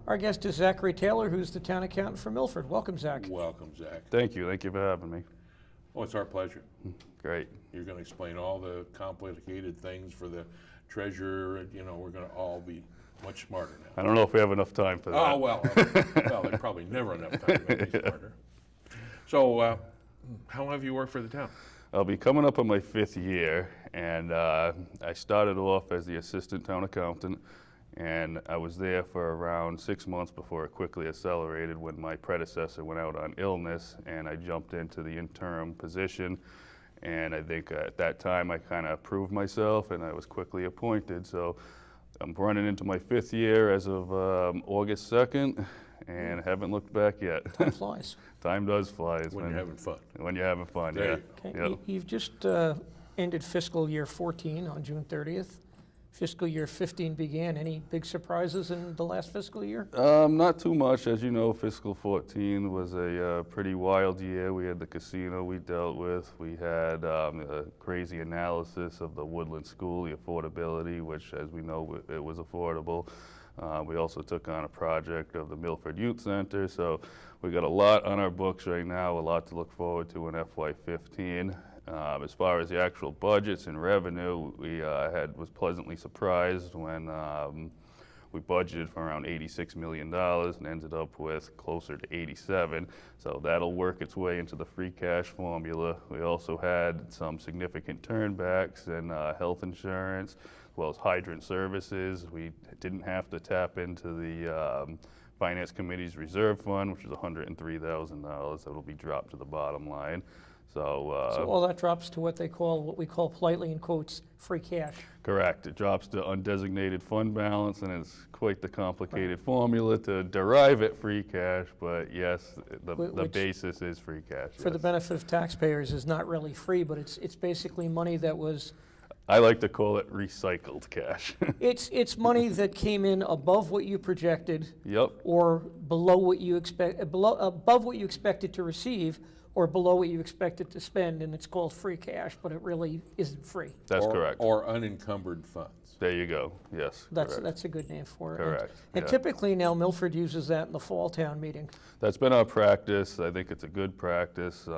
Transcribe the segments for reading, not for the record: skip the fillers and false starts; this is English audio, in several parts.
Our guest is Zachary Taylor, who's the town accountant for Milford. Welcome, Zach. Welcome, Zach. Thank you for having me. Oh, it's our pleasure. Great. You're going to explain all the complicated things for the treasurer. You know, we're going to all be much smarter now. I don't know if we have enough time for that. Oh, well, there's probably never enough time to be smarter. So, how long have you worked for the town? I'll be coming up on my 5th year, and I started off as the assistant town accountant, and I was there for around 6 months before it quickly accelerated when my predecessor went out on illness, and I jumped into the interim position. And I think at that time I kind of proved myself, and I was quickly appointed. So I'm running into my 5th year as of August 2nd, and haven't looked back yet. Time flies. Time does fly. When you're having fun. When you're having fun, There yeah. you Okay. Yep. You've just ended fiscal year 14 on June 30th. Fiscal year 15 began. Any big surprises in the last fiscal year? Not too much. As you know, fiscal 14 was a pretty wild year. We had the casino we dealt with. We had a crazy analysis of the Woodland School, the affordability, which, as we know, it was affordable. We also took on a project of the Milford Youth Center. So we got a lot on our books right now, a lot to look forward to in FY15. As far as the actual budgets and revenue, we was pleasantly surprised when we budgeted for around $86 million and ended up with closer to 87. So that'll work its way into the free cash formula. We also had some significant turnbacks in health insurance, as well as hydrant services. We didn't have to tap into the Finance Committee's reserve fund, which is $103,000. That'll be dropped to the bottom line. So all that drops to what we call politely in quotes, free cash. Correct. It drops to undesignated fund balance, and it's quite the complicated formula to derive it free cash, but yes, the basis is free cash. For the benefit of taxpayers is not really free, but it's basically money that was... I like to call it recycled cash. It's money that came in above what you projected. Yep. Or below what you above what you expected to receive, or below what you expected to spend, and it's called free cash, but it really isn't free. That's correct. Or unencumbered funds. There you go. Yes. That's a good name for it. Correct. And typically now Milford uses that in the fall town meeting. That's been our practice. I think it's a good practice.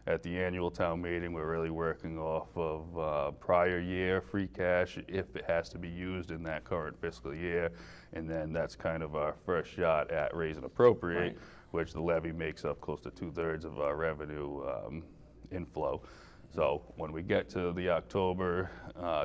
At the annual town meeting, we're really working off of prior year free cash if it has to be used in that current fiscal year. And then that's kind of our first shot at raise and appropriate, right, which the levy makes up close to 2/3 of our revenue inflow. So when we get to the October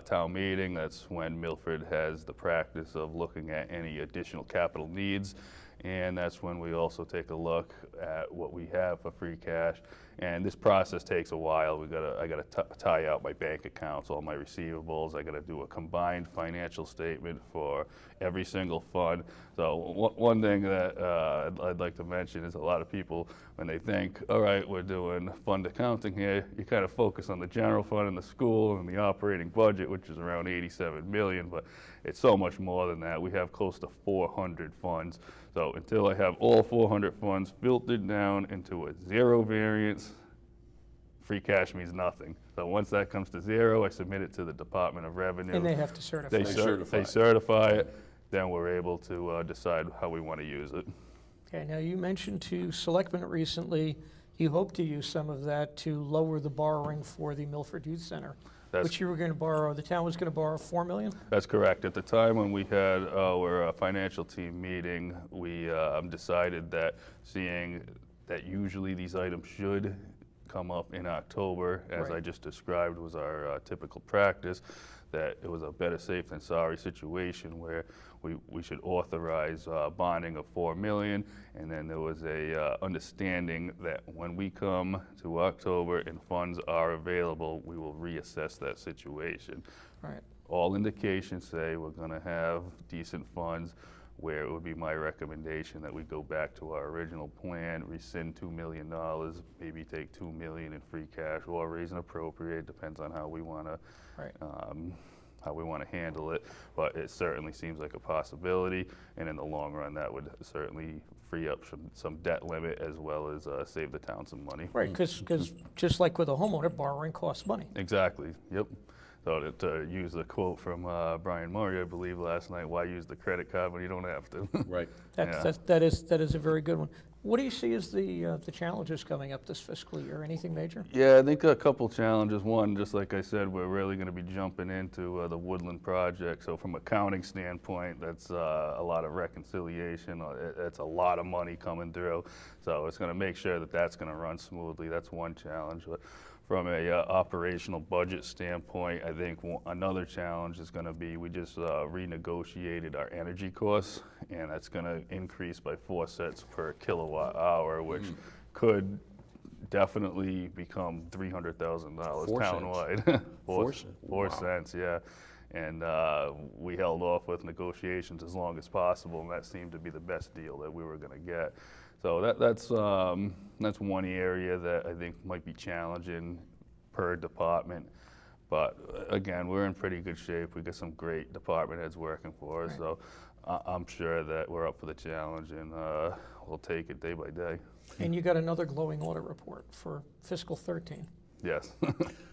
town meeting, that's when Milford has the practice of looking at any additional capital needs. And that's when we also take a look at what we have for free cash. And this process takes a while. I gotta tie out my bank accounts, all my receivables. I gotta do a combined financial statement for every single fund. So one thing that I'd like to mention is a lot of people, when they think, all right, we're doing fund accounting here, you kind of focus on the general fund and the school and the operating budget, which is around 87 million, but it's so much more than that. We have close to 400 funds. So until I have all 400 funds filtered down into a zero variance, free cash means nothing. So once that comes to zero, I submit it to the Department of Revenue. And they have to certify it. They certify it. Then we're able to decide how we want to use it. Okay, now you mentioned to Selectmen recently you hope to use some of that to lower the borrowing for the Milford Youth Center, which you were going to borrow, the town was going to borrow $4 million? That's correct. At the time when we had our financial team meeting, we decided that, seeing that usually these items should come up in October, as I just described was our typical practice, that it was a better safe than sorry situation where we should authorize bonding of $4 million, and then there was a understanding that when we come to October and funds are available, we will reassess that situation. Right. All indications say we're going to have decent funds. where it would be my recommendation that we go back to our original plan, rescind $2 million, maybe take $2 million in free cash or raise and appropriate, depends on how we want to handle it, but it certainly seems like a possibility, and in the long run, that would certainly free up some debt limit as well as save the town some money. Right, because just like with a homeowner, borrowing costs money. Exactly, yep. So to use the quote from Brian Murray, I believe last night, why use the credit card when you don't have to? Right. That is a very good one. What do you see as the challenges coming up this fiscal year? Anything major? Yeah, I think a couple challenges. One, just like I said, we're really going to be jumping into the Woodland project. So from an accounting standpoint, that's a lot of reconciliation. It's a lot of money coming through. So it's going to make sure that that's going to run smoothly. That's one challenge. But from a operational budget standpoint, I think another challenge is going to be we just renegotiated our energy costs, and that's going to increase by 4 cents per kilowatt hour, which could definitely become $300,000 townwide. 4 cents. 4 cents, yeah. And we held off with negotiations as long as possible, and that seemed to be the best deal that we were going to get. So that's one area that I think might be challenging per department. But again, we're in pretty good shape. We got some great department heads working for us. Right. So I'm sure that we're up for the challenge, and we'll take it day by day. And you got another glowing audit report for fiscal 13. Yes.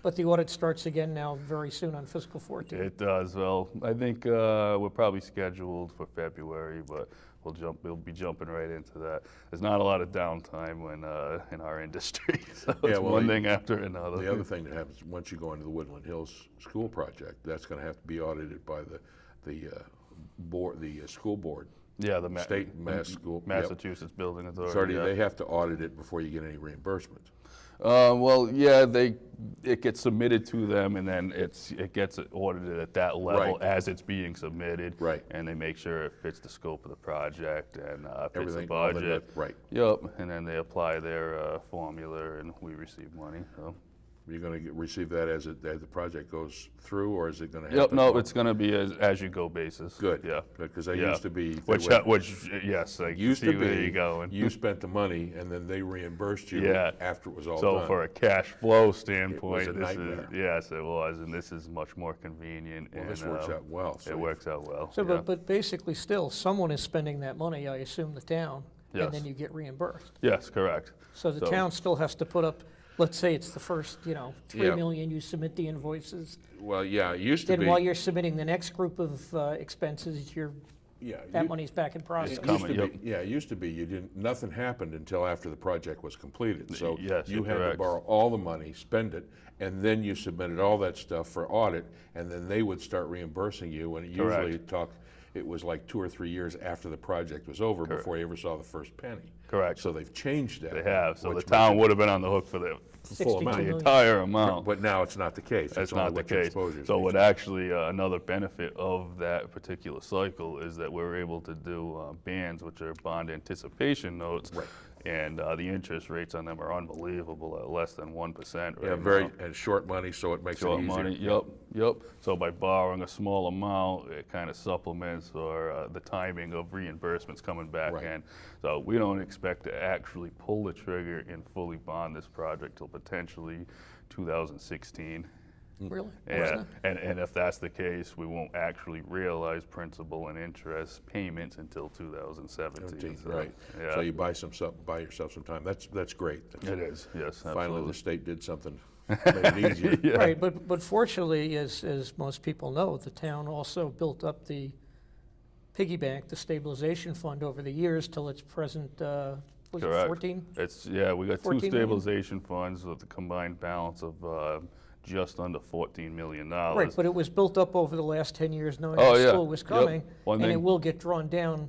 But the audit starts again now very soon on fiscal 14. It does. Well, I think we're probably scheduled for February, but we'll be jumping right into that. There's not a lot of downtime when in our industry, so it's one thing after another. The other thing that happens once you go into the Woodland Hills School project, that's going to have to be audited by the school board. Yeah, the state school, Massachusetts Building Authority. They have to audit it before you get any reimbursement. Well, yeah, it gets submitted to them, and then it gets audited at that level as it's being submitted. Right. And they make sure it fits the scope of the project and fits Everything, the budget. Right. Yep. And then they apply their formula, and we receive money. So. You're going to receive that as the project goes through, or is it going to happen? Yep, no, it's going to be as you go basis. Good. Yeah. Because they used to be. Which yes, I used see to be, where you're going. You spent the money, and then they reimbursed you after it was all done. So for a cash flow standpoint, it was a nightmare. Yes, it was, and this is much more convenient. Well, this works out well. It works out well. So, but basically still, someone is spending that money, I assume the town, and then you get reimbursed. Yes, correct. So the town still has to put up, let's say it's the first, 3 million, you submit the invoices. Well, yeah, it used to be. Then while you're submitting the next group of expenses, that money's back in process. It used to be nothing happened until after the project was completed. So you had to borrow all the money, spend it, and then you submitted all that stuff for audit, and then they would start reimbursing you. And it was like 2 or 3 years after the project was over before you ever saw the first penny. Correct. So they've changed that. They have. So the town would have been on the hook for the full amount, the entire amount. But now it's not the case. That's not the case. So what actually another benefit of that particular cycle is that we're able to do bands, which are bond anticipation notes. Right. And the interest rates on them are unbelievable at less than 1%. And short money, so it makes it easier. Money, yep. So by borrowing a small amount, it kind of supplements the timing of reimbursements coming back in. So we don't expect to actually pull the trigger and fully bond this project till potentially 2016. Really? Yeah, and if that's the case, we won't actually realize principal and interest payments until 2017. Right. Yeah. So you buy yourself some time. That's great. It is. Yes. Absolutely. Finally, the state did something, made it easier. Right. But fortunately, as most people know, the town also built up the piggy bank, the stabilization fund, over the years till its present. Was it 14? We got 2 stabilization funds with a combined balance of just under $14 million. Right, but it was built up over the last 10 years knowing that school was coming, and it will get drawn down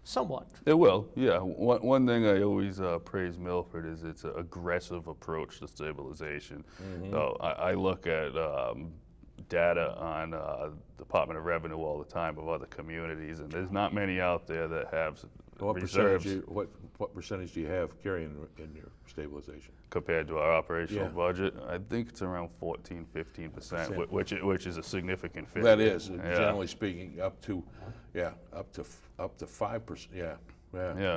somewhat. It will, yeah. One thing I always praise Milford is its aggressive approach to stabilization. So I look at data on Department of Revenue all the time of other communities, and there's not many out there that have reserves. What percentage do you have carrying in your stabilization? Compared to our operational Yeah. budget, I think it's around 14, 15%, which is a significant figure. That is, Yeah. generally speaking, up to 5%. Yeah.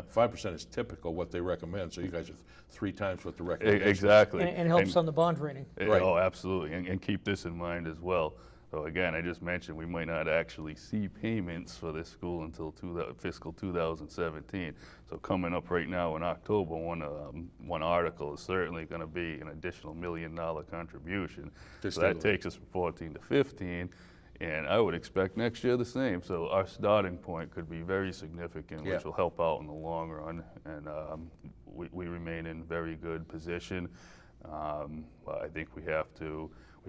5% is typical what they recommend. So you guys are 3 times what the recommendation. Exactly. And it helps on the bond rating. Right. Oh, absolutely. And keep this in mind as well. So again, I just mentioned we might not actually see payments for this school until fiscal 2017. So coming up right now in October, one article is certainly going to be an additional $1 million contribution. So that takes us from 14 to 15. And I would expect next year the same. So our starting point could be very significant, which will help out in the long run. And we remain in very good position. But I think we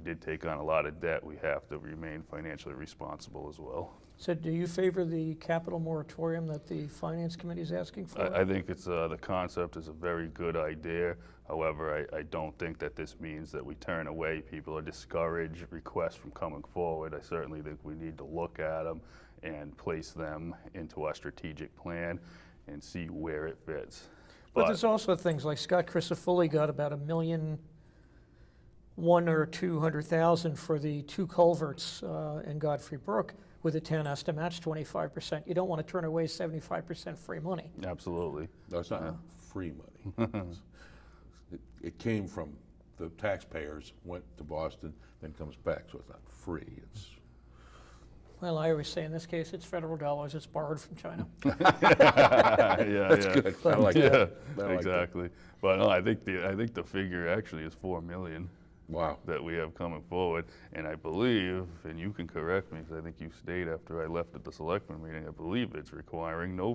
did take on a lot of debt. We have to remain financially responsible as well. So do you favor the capital moratorium that the Finance Committee is asking for? I think it's the concept is a very good idea. However, I don't think that this means that we turn away people or discourage requests from coming forward. I certainly think we need to look at them and place them into our strategic plan and see where it fits. But there's also things like Scott Crisafulli got about $1,100,000 or $200,000 for the 2 culverts in Godfrey Brook, where the town has to match 25%. You don't want to turn away 75% free money. Absolutely. No, it's not free money. It came from the taxpayers, went to Boston, then comes back, so it's not free. It's Well, I always say in this case, it's federal dollars. It's borrowed from China. That's good. I like that. I like exactly. But no, I think the figure actually is $4 million. Wow. That we have coming forward, and I believe, and you can correct me, because I think you stayed after I left at the selectmen meeting, I believe it's requiring no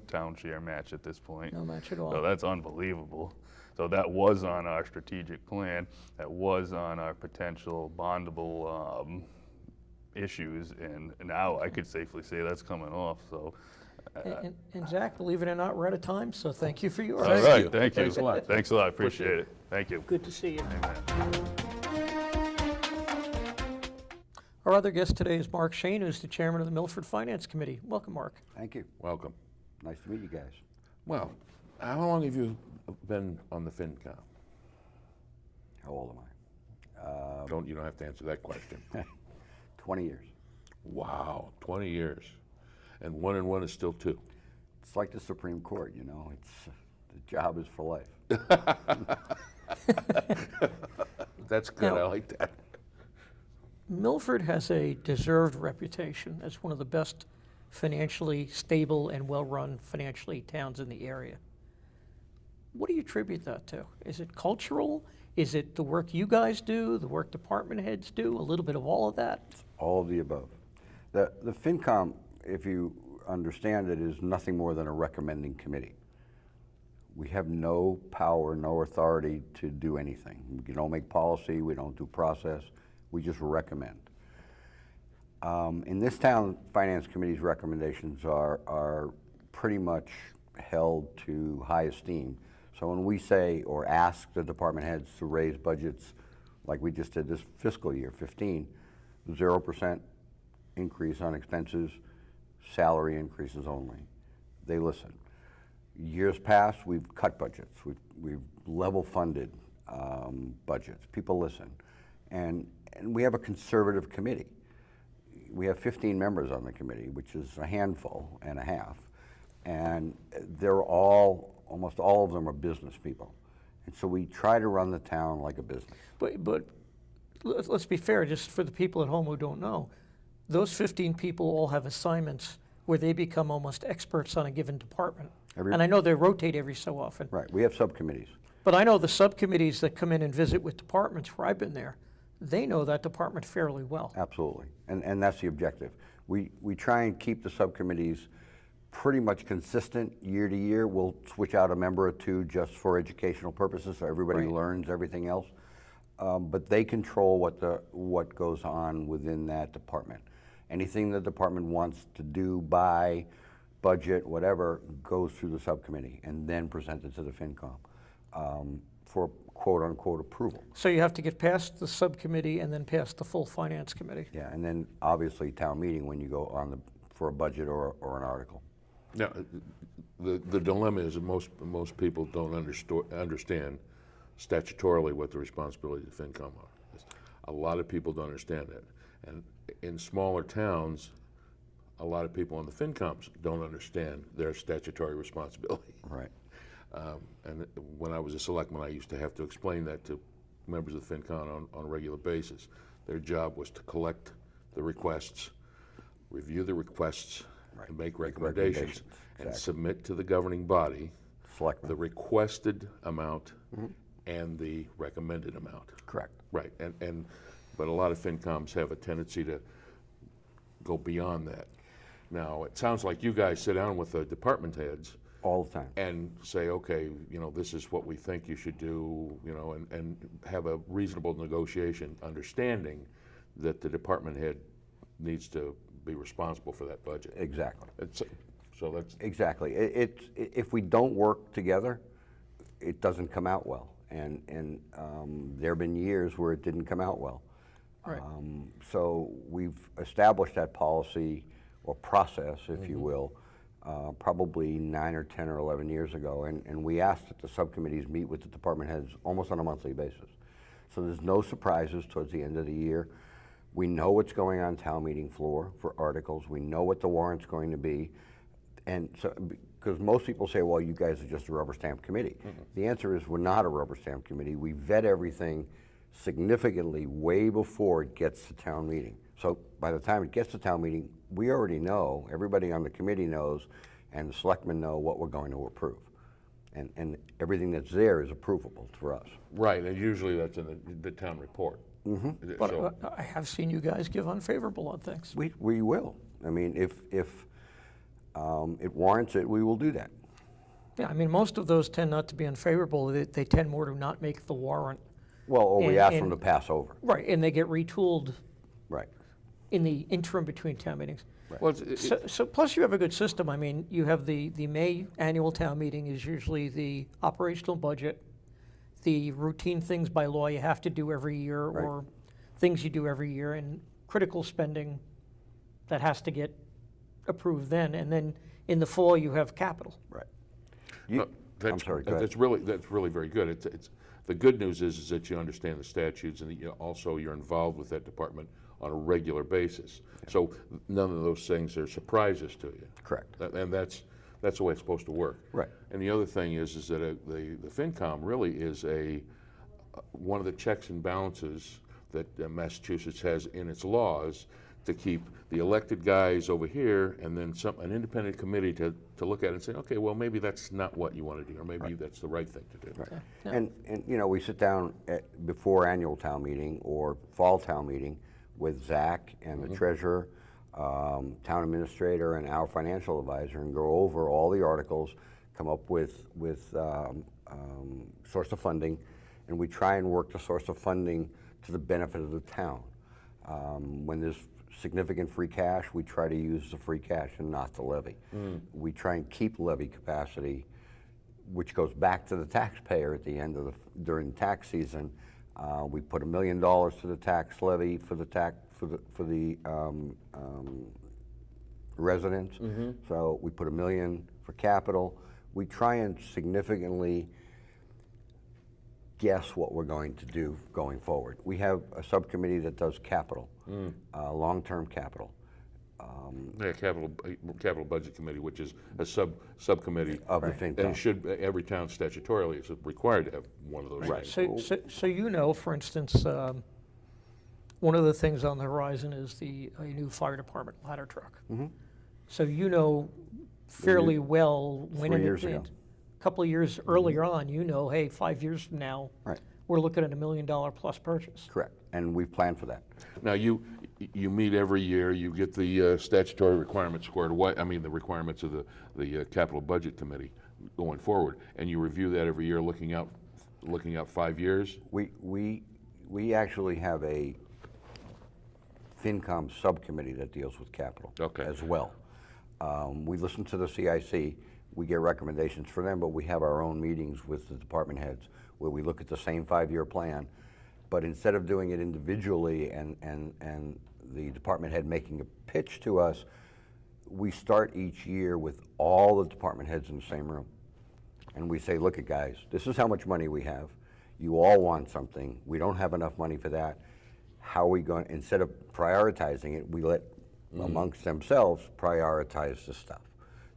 town share match at this point. No match at all. So that's unbelievable. So that was on our strategic plan. That was on our potential bondable issues, and now I could safely say that's coming off. So. And Zach, believe it or not, we're out of time, so thank you for yours. All right, thank you. Thanks a lot. Thanks a lot, appreciate it. Thank you. Good to see you. Amen. Our other guest today is Marc Schaen, who's the chairman of the Milford Finance Committee. Welcome, Marc. Thank you. Welcome. Nice to meet you guys. Well, how long have you been on the FinCom? How old am I? You don't have to answer that question. 20 years. Wow, 20 years. And 1 and 1 is still 2. It's like the Supreme Court, you know. The job is for life. That's good. Now, I like that. Milford has a deserved reputation as one of the best financially stable and well-run financially towns in the area. What do you attribute that to? Is it cultural? Is it the work you guys do, the work department heads do, a little bit of all of that? All of the above. The FinCom, if you understand it, is nothing more than a recommending committee. We have no power, no authority to do anything. We don't make policy, we don't do process, we just recommend. In this town, Finance Committee's recommendations are pretty much held to high esteem. So when we say or ask the department heads to raise budgets, like we just did this fiscal year, 15, 0% increase on expenses, salary increases only. They listen. Years past, we've cut budgets. We've level funded budgets. People listen. And we have a conservative committee. We have 15 members on the committee, which is a handful and a half. And they're almost all of them are business people. And so we try to run the town like a business. But let's be fair, just for the people at home who don't know, those 15 people all have assignments where they become almost experts on a given department. And I know they rotate every so often. Right, we have subcommittees. But I know the subcommittees that come in and visit with departments where I've been there, they know that department fairly well. Absolutely, and that's the objective. We try and keep the subcommittees pretty much consistent year to year. We'll switch out a member or two just for educational purposes so everybody learns everything else. But they control what goes on within that department. Anything the department wants to do by budget, whatever, goes through the subcommittee and then presented to the FinCom for quote-unquote approval. So you have to get past the subcommittee and then past the full finance committee. Yeah, and then obviously town meeting when you go on for a budget or an article. Now, the dilemma is that most people don't understand statutorily what the responsibilities of FinCom are. A lot of people don't understand that. And in smaller towns, a lot of people on the FinComs don't understand their statutory responsibility. Right. And when I was a selectman, I used to have to explain that to members of the FinCon on a regular basis. Their job was to collect the requests, review the requests, Right. and make recommendations, and exactly. submit to the governing body Selectmen. the requested amount and the recommended amount. Correct. Right, but a lot of FinComs have a tendency to go beyond that. Now, it sounds like you guys sit down with the department heads All the time. and say, okay, this is what we think you should do, and have a reasonable negotiation, understanding that the department head needs to be responsible for that budget. Exactly. So that's Exactly. If we don't work together, it doesn't come out well. And there have been years where it didn't come out well. Right. So we've established that policy or process, if you will, probably 9 or 10 or 11 years ago. And we asked that the subcommittees meet with the department heads almost on a monthly basis. So there's no surprises towards the end of the year. We know what's going on town meeting floor for articles. We know what the warrant's going to be. And so, because most people say, well, you guys are just a rubber stamp committee. The answer is we're not a rubber stamp committee. We vet everything significantly way before it gets to town meeting. So by the time it gets to town meeting, we already know, everybody on the committee knows, and the selectmen know what we're going to approve. And everything that's there is approvable for us. right, and usually that's in the town report. But So, I have seen you guys give unfavorable on things. We will. I mean, if it warrants it, we will do that. Yeah, I mean, most of those tend not to be unfavorable. They tend more to not make the warrant. Well, or we ask them And- to pass over. Right, and they get retooled Right. in the interim between town meetings. well, So plus you have a good system. I mean, you have the May annual town meeting is usually the operational budget, the routine things by law you have to do every year, Right. or things you do every year, and critical spending that has to get approved then. And then in the fall, you have capital. Right. That's, sorry, go ahead. that's really very good. It's the good news is that you understand the statutes, and that also you're involved with that department on a regular basis. So none of those things are surprises to you. Correct. And that's the way it's supposed to work. Right. And the other thing is that the FinCom really is one of the checks and balances that Massachusetts has in its laws to keep the elected guys over here, and then an independent committee to look at it and say, okay, well, maybe that's not what you want to do, or maybe that's the right thing to do. Right. Yeah. And we sit down before annual town meeting or fall town meeting with Zach and the treasurer, town administrator, and our financial advisor, and go over all the articles, come up with source of funding, and we try and work the source of funding to the benefit of the town. When there's significant free cash, we try to use the free cash and not the levy. We try and keep levy capacity, which goes back to the taxpayer at the end of during tax season. We put $1 million to the tax levy for the residents. So we put $1 million for capital. We try and significantly guess what we're going to do going forward. We have a subcommittee that does capital, long-term capital. Yeah, capital budget committee, which is a subcommittee Of the FinCom. and every town statutorily is required to have one of those. Right. things. So for instance, one of the things on the horizon is a new fire department ladder truck. So fairly well when 3 in years ago. advance, a couple of years earlier on, hey, 5 years from now, Right. we're looking at $1 million plus purchase. Correct, and we've planned for that. Now, you meet every year, you get the statutory requirements squared away, the requirements of the capital budget committee going forward, and you review that every year looking out 5 years? We actually have a FinCom subcommittee that deals with capital as well. We listen to the CIC, we get recommendations for them, but we have our own meetings with the department heads where we look at the same 5-year plan, but instead of doing it individually and the department head making a pitch to us, we start each year with all the department heads in the same room. And we say, look at guys, this is how much money we have. You all want something. We don't have enough money for that. How are we going, instead of prioritizing it, we let amongst themselves prioritize the stuff.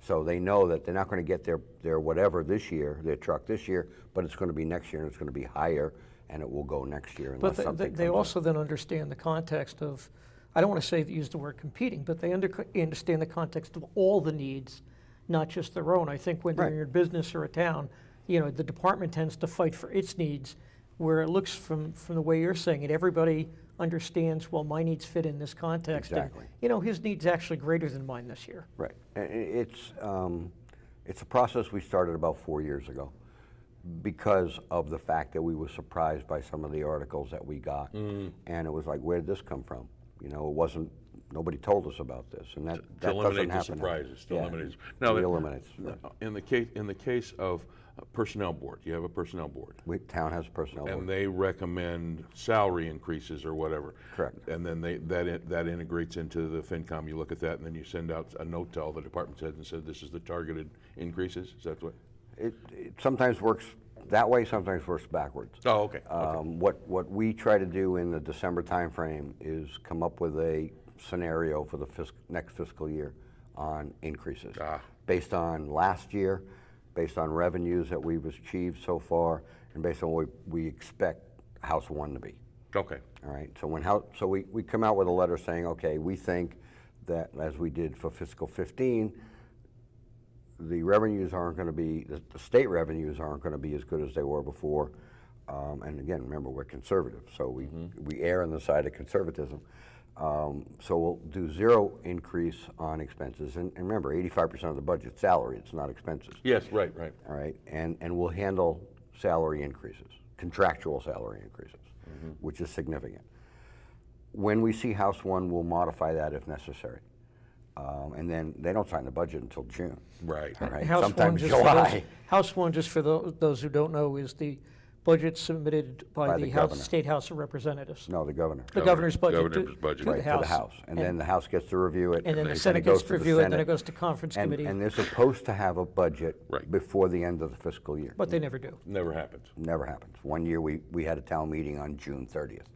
So they know that they're not going to get their whatever this year, their truck this year, but it's going to be next year and it's going to be higher and it will go next year unless But something they comes also up. then understand the context of, I don't want to say use the word competing, but they understand the context of all the needs, not just their own. I think when Right. you're in business or a town, you know, the department tends to fight for its needs, where it looks from the way you're saying it, everybody understands, well, my needs fit in this context. Exactly. And, you know, his need's actually greater than mine this year. Right. It's a process we started about 4 years ago because of the fact that we were surprised by some of the articles that we got. And it was like, where did this come from? You know, it wasn't, nobody told us about this. And that doesn't eliminate the happen. surprises. Still Yeah, eliminates. it eliminates. In the case of personnel board, you have a personnel board, Town has a personnel board. and they recommend salary increases or whatever. Correct. And then that integrates into the FinCom. You look at that, and then you send out a note to all the department heads and said, this is the targeted increases. Is that what? It sometimes works that way, sometimes works backwards. Oh, okay. What we try to do in the December timeframe is come up with a scenario for the next fiscal year on increases. Based on last year, based on revenues that we've achieved so far, and based on what we expect House 1 to be. Okay. All right, so we come out with a letter saying, okay, we think that as we did for fiscal 15, the revenues aren't going to be, the state revenues aren't going to be as good as they were before. And again, remember, we're conservative, so we err on the side of conservatism. So we'll do 0 increase on expenses. And remember, 85% of the budget's salary, it's not expenses. Yes, right. All right, and we'll handle salary increases, contractual salary increases, which is significant. When we see House 1, we'll modify that if necessary. And then they don't sign the budget until June. Right. All right, House sometimes One, just for July. House 1, just for those who don't know, is the budget submitted by the the governor. State House of Representatives. No, the governor. The governor's budget Governor's budget. to Right, the to House. the House. And then the House gets to review it. And then the it Senate goes gets to review it, and then it goes to conference committee. And they're supposed to have a budget Right. before the end of the fiscal year. But they never do. Never happens. Never happens. One year we had a town meeting on June 30th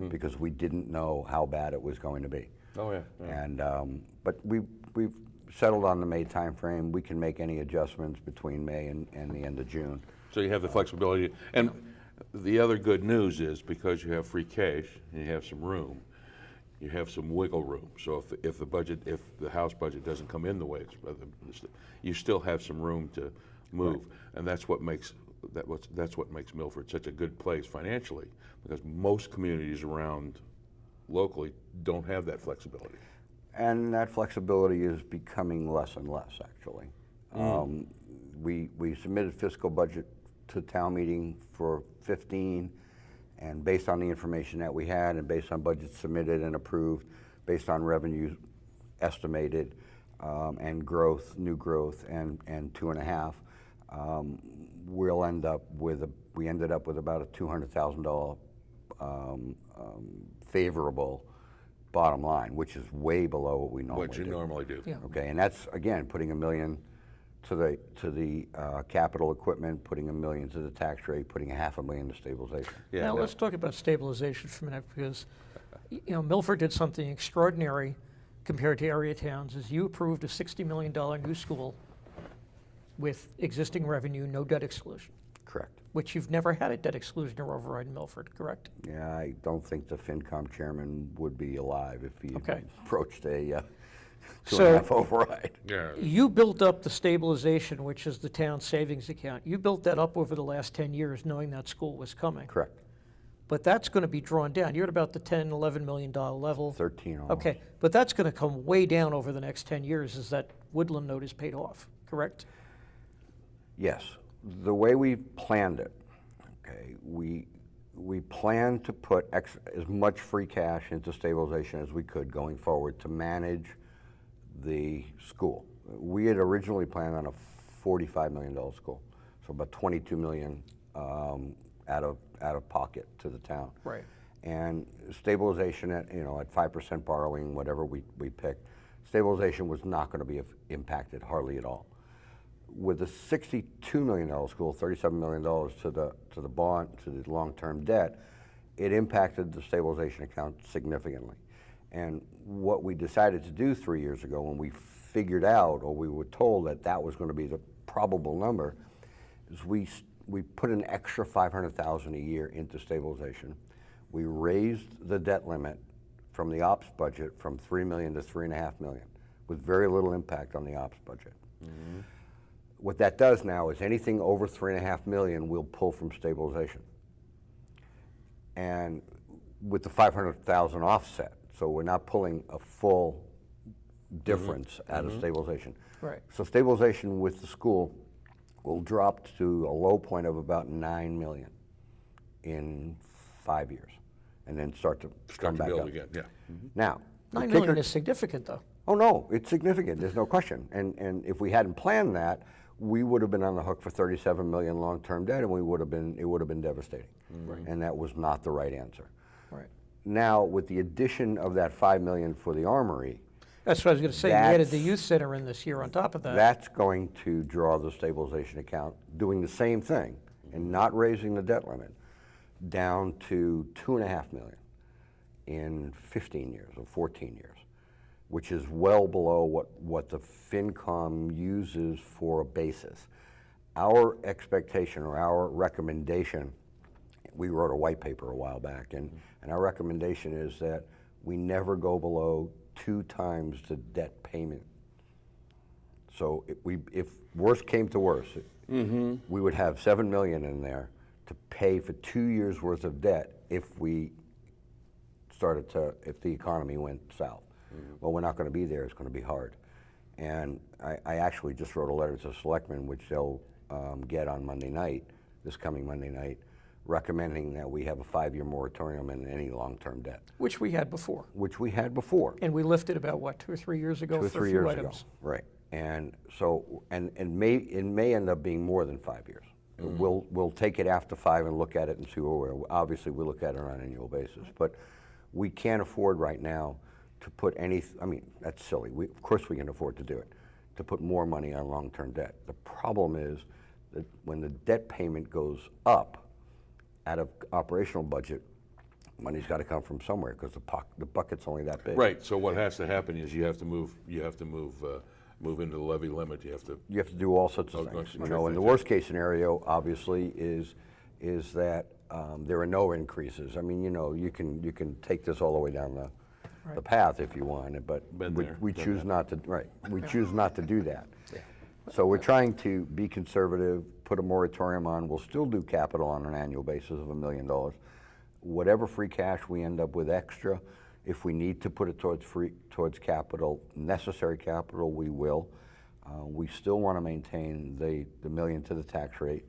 because we didn't know how bad it was going to be. Oh, yeah. And but we've settled on the May timeframe. We can make any adjustments between May and the end of June. So you have the flexibility. And the other good news is because you have free cash and you have some room, you have some wiggle room. So if the House budget doesn't come in the way you still have some room to move. Right. And that's what makes Milford such a good place financially, because most communities around locally don't have that flexibility. And that flexibility is becoming less and less, actually. We submitted fiscal budget to town meeting for 15, and based on the information that we had and based on budgets submitted and approved, based on revenues estimated, and growth, new growth, and 2.5, we ended up with about a $200,000 favorable bottom line, which is way below what we normally do. What you normally do. Yeah. Okay, and that's, again, putting $1 million to the capital equipment, putting $1 million to the tax rate, putting $500,000 to stabilization. Yeah, Now, let's talk about stabilization for a minute, because you know, Milford did something extraordinary compared to area towns, is you approved a $60 million new school with existing revenue, no debt exclusion, Correct. which you've never had a debt exclusion or override in Milford, correct? Yeah, I don't think the FinCom chairman would be alive if he Okay. approached a So- 2.5 override. Yeah. You built up the stabilization, which is the town savings account. You built that up over the last 10 years, knowing that school was coming. Correct. But that's going to be drawn down. You're at about the $10, $11 million level. 13 almost. Okay, but that's going to come way down over the next 10 years as that Woodland note is paid off, correct? Yes. The way we planned it, okay, we planned to put as much free cash into stabilization as we could going forward to manage the school. We had originally planned on a $45 million school, so about $22 million out of pocket to the town. Right. And stabilization at 5% borrowing, whatever we picked, Stabilization was not going to be impacted hardly at all. With the $62 million school, $37 million to the bond, to the long-term debt, it impacted the stabilization account significantly. And what we decided to do 3 years ago, when we figured out, or we were told that that was going to be the probable number, is we put an extra $500,000 a year into stabilization. We raised the debt limit from the ops budget from $3 million to $3.5 million, with very little impact on the ops budget. Mm-hmm. What that does now is anything over $3.5 million we'll pull from stabilization, and with the $500,000 offset, so we're not pulling a full difference out of stabilization. Right. So stabilization with the school will drop to a low point of about $9 million in 5 years, and then start to come back build up again. Yeah. Now, $9 million is significant, though. oh no, it's significant. There's no question. And if we hadn't planned that, we would have been on the hook for $37 million long-term debt, and it would have been devastating. Right. And that was not the right answer. Right. Now, with the addition of that $5 million for the Armory, That's what I was going to say. You added the youth center in this year on top of that. that's going to draw the stabilization account, doing the same thing and not raising the debt limit, down to $2.5 million in 15 years or 14 years, which is well below what the FinCom uses for a basis. Our expectation, or our recommendation, we wrote a white paper a while back, and our recommendation is that we never go below 2 times the debt payment. So if worst came to worst, we would have $7 million in there to pay for 2 years worth of debt if the economy went south. Well, we're not going to be there. It's going to be hard. And I actually just wrote a letter to the selectmen, which they'll get on Monday night, this coming Monday night, recommending that we have a 5-year moratorium in any long-term debt. Which we had before. Which we had before. And we lifted about, what, 2 or 3 years ago 2 or for 3 a few years items. ago, right. And so, it may end up being more than 5 years. We'll take it after 5 and look at it and see where we're. Obviously, we look at it on an annual basis, but we can't afford right now to put I mean, that's silly. Of course we can afford to do it, to put more money on long-term debt. The problem is that when the debt payment goes up out of operational budget, money's got to come from somewhere, because the bucket's only that big. Right. So what has to happen is you have to move into the levy limit. You have to do all sorts of things. You know, and the worst case scenario, obviously, is that there are no increases. I mean, you know, you can take this all the way down the path if you want, but we choose not to. Right. We choose not to do that. Yeah. So we're trying to be conservative, put a moratorium on. We'll still do capital on an annual basis of $1 million. Whatever free cash we end up with extra, if we need to put it towards capital, necessary capital, we will. We still want to maintain the $1 million to the tax rate,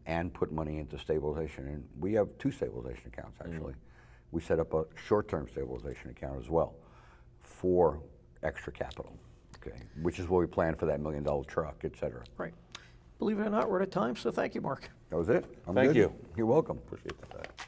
and put money into stabilization. And we have 2 stabilization accounts, actually. We set up a short-term stabilization account as well for extra capital, okay, which is where we plan for that $1 million truck, et cetera. Right. Believe it or not, we're out of time, so thank you, Mark. That was it. Thank you. You're welcome. Appreciate that.